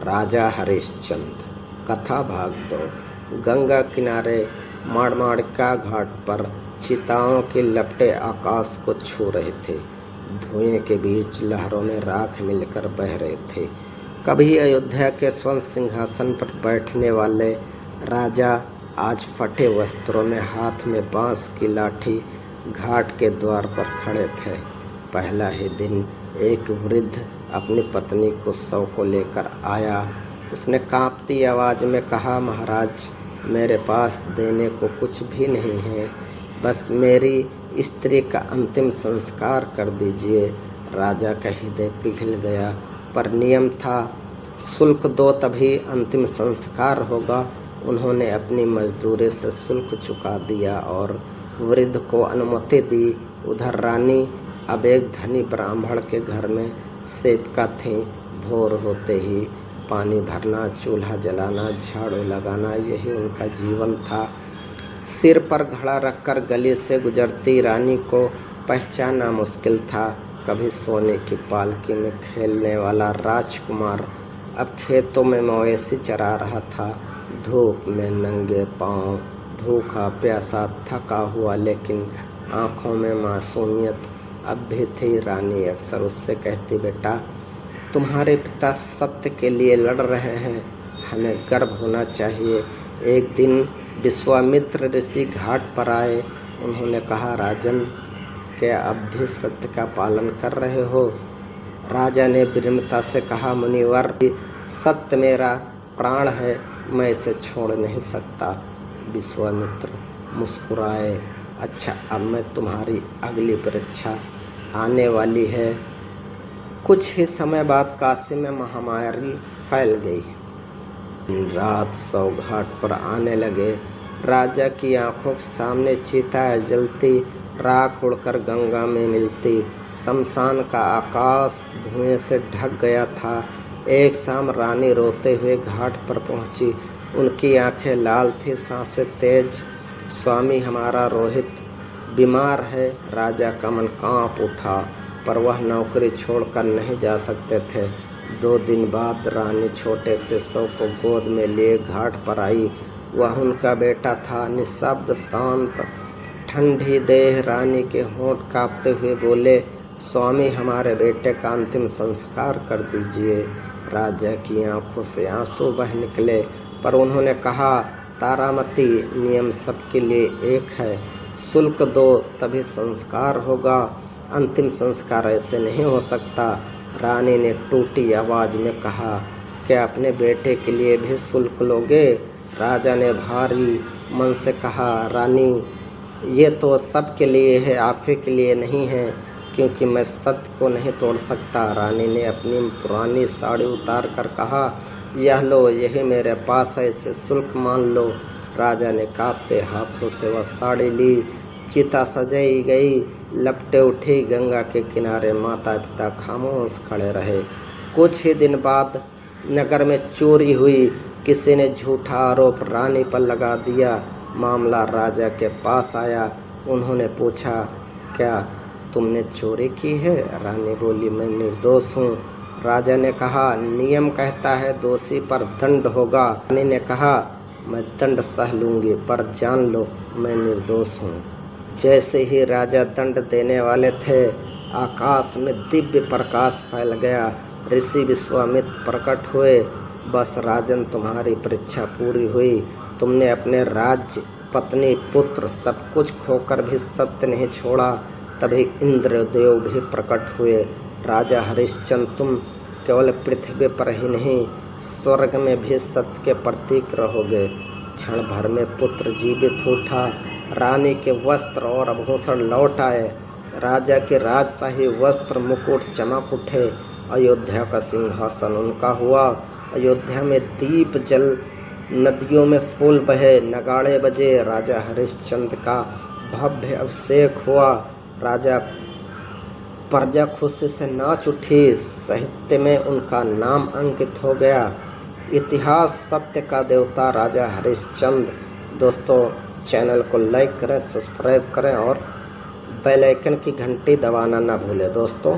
राजा हरिश्चंद्र। कथा भाग 2। गंगा किनारे माड़माड़िका घाट पर चिताओं की लपटें आकाश को छू रहे थे। धुएं के बीच लहरों में राख मिलकर बह रहे थे। कभी अयोध्या के स्वर्ण सिंहासन पर बैठने वाले राजा आज फटे वस्त्रों में, हाथ में बांस की लाठी, घाट के द्वार पर खड़े थे। पहला ही दिन एक वृद्ध अपनी पत्नी को शव को लेकर आया। उसने कांपती आवाज़ में कहा, महाराज, मेरे पास देने को कुछ भी नहीं है, बस मेरी स्त्री का अंतिम संस्कार कर दीजिए। राजा का हृदय पिघल गया, पर नियम था, शुल्क दो तभी अंतिम संस्कार होगा। उन्होंने अपनी मजदूरी से शुल्क चुका दिया और वृद्ध को अनुमति दी। उधर रानी अब एक धनी ब्राह्मण के घर में सेविका थी। भोर होते ही पानी भरना, चूल्हा जलाना, झाड़ू लगाना, यही उनका जीवन था। सिर पर घड़ा रखकर गली से गुजरती रानी को पहचानना मुश्किल था। कभी सोने की पालकी में खेलने वाला राजकुमार अब खेतों में मवेशी चरा रहा था। धूप में नंगे पांव, भूखा प्यासा, थका हुआ, लेकिन आंखों में मासूमियत अब भी थी। रानी अक्सर उससे कहती, बेटा, तुम्हारे पिता सत्य के लिए लड़ रहे हैं, हमें गर्व होना चाहिए। एक दिन विश्वामित्र ऋषि घाट पर आए। उन्होंने कहा, राजन, क्या अब भी सत्य का पालन कर रहे हो? राजा ने विनम्रता से कहा, मुनिवर, सत्य मेरा प्राण है, मैं इसे छोड़ नहीं सकता। विश्वामित्र मुस्कुराए, अच्छा, अब मैं तुम्हारी अगली परीक्षा आने वाली है। कुछ ही समय बाद काशी में महामारी फैल गई। रात शव घाट पर आने लगे। राजा की आंखों के सामने चिताएं जलती, राख उड़कर गंगा में मिलती। शमशान का आकाश धुएं से ढक गया था। एक शाम रानी रोते हुए घाट पर पहुंची। उनकी आंखें लाल थी, सांसें तेज। स्वामी हमारा रोहित बीमार है। राजा का मन कांप उठा, पर वह नौकरी छोड़कर नहीं जा सकते थे। 2 दिन बाद रानी छोटे से शव को गोद में लिए घाट पर आई। वह उनका बेटा था, निःशब्द, शांत, ठंडी देह। रानी के होंठ कांपते हुए बोले, स्वामी, हमारे बेटे का अंतिम संस्कार कर दीजिए। राजा की आंखों से आंसू बह निकले, पर उन्होंने कहा, तारामती, नियम सबके लिए एक है, शुल्क दो तभी संस्कार होगा, अंतिम संस्कार ऐसे नहीं हो सकता। रानी ने टूटी आवाज में कहा, क्या अपने बेटे के लिए भी शुल्क लोगे? राजा ने भारी मन से कहा, रानी, ये तो सबके लिए है, आप ही के लिए नहीं है, क्योंकि मैं सत्य को नहीं तोड़ सकता। रानी ने अपनी पुरानी साड़ी उतार कर कहा, यह लो, यही मेरे पास है, इसे शुल्क मान लो। राजा ने कांपते हाथों से वह साड़ी ली। चिता सजाई गई, लपटें उठी। गंगा के किनारे माता पिता खामोश खड़े रहे। कुछ ही दिन बाद नगर में चोरी हुई। किसी ने झूठा आरोप रानी पर लगा दिया। मामला राजा के पास आया। उन्होंने पूछा, क्या तुमने चोरी की है? रानी बोली, मैं निर्दोष हूँ। राजा ने कहा, नियम कहता है दोषी पर दंड होगा। रानी ने कहा, मैं दंड सह लूंगी, पर जान लो, मैं निर्दोष हूँ। जैसे ही राजा दंड देने वाले थे, आकाश में दिव्य प्रकाश फैल गया। ऋषि विश्वामित्र प्रकट हुए। बस राजन, तुम्हारी परीक्षा पूरी हुई। तुमने अपने राज्य, पत्नी, पुत्र सब कुछ खोकर भी सत्य नहीं छोड़ा। तभी इंद्रदेव भी प्रकट हुए। राजा हरिश्चंद्र, तुम केवल पृथ्वी पर ही नहीं, स्वर्ग में भी सत्य के प्रतीक रहोगे। क्षण भर में पुत्र जीवित उठा। रानी के वस्त्र और आभूषण लौट आए। राजा के राजशाही वस्त्र, मुकुट चमक उठे। अयोध्या का सिंहासन उनका हुआ। अयोध्या में दीप जल, नदियों में फूल बहे, नगाड़े बजे। राजा हरिश्चंद्र का भव्य अभिषेक हुआ। राजा प्रजा खुशी से नाच उठी। साहित्य में उनका नाम अंकित हो गया। इतिहास सत्य का देवता राजा हरिश्चंद्र। दोस्तों, चैनल को लाइक करें, सब्सक्राइब करें और बेल आइकन की घंटी दबाना ना भूलें दोस्तों।